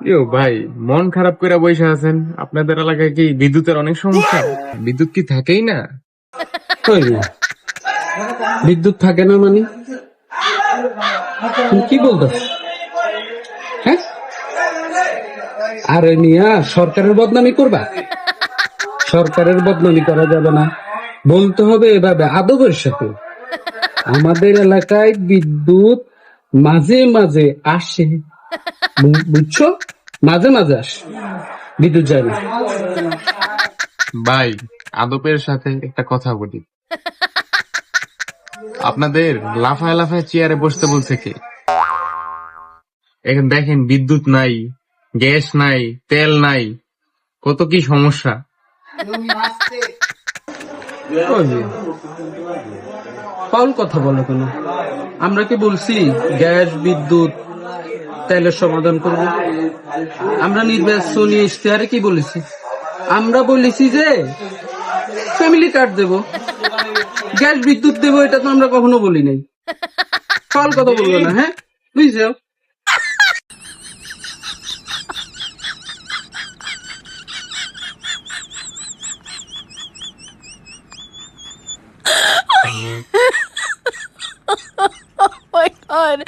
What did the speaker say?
ইয়ো ভাই, মন খারাপ করে বসে আছেন? আপনাদের এলাকায় কি বিদ্যুতের অনেক সমস্যা? বিদ্যুৎ কি থাকেই না? কই রে? বিদ্যুৎ থাকে না মানে তুমি কি বলতেছ? হ্যাঁ, আরে মিয়া, সরকারের বদনামি করবা? সরকারের বদনামি করা যাবে না, বলতে হবে এভাবে আদবের সাথে। আমাদের এলাকায় বিদ্যুৎ মাঝে মাঝে আসে, বুঝছো? মাঝে মাঝে আসে, বিদ্যুৎ যায় না। ভাই, আদবের সাথে একটা কথা বলি। আপনাদের লাফায় লাফায় চেয়ারে বসতে বলছে কে? এখন দেখেন, বিদ্যুৎ নাই, গ্যাস নাই, তেল নাই, কত কি সমস্যা। ওই যে, পাউল কথা বলো কেন? আমরা কি বলছি গ্যাস বিদ্যুৎ তেলের সমাধান করব? আমরা নির্বাচনী ইশতেহারে কি বলেছি? আমরা বলেছি যে ফ্যামিলি কার্ড দেব, গ্যাস বিদ্যুৎ দেব, এটা তো আমরা কখনো বলি নাই। পাউল কথা বলবো না, হ্যাঁ, বুঝছো? My God.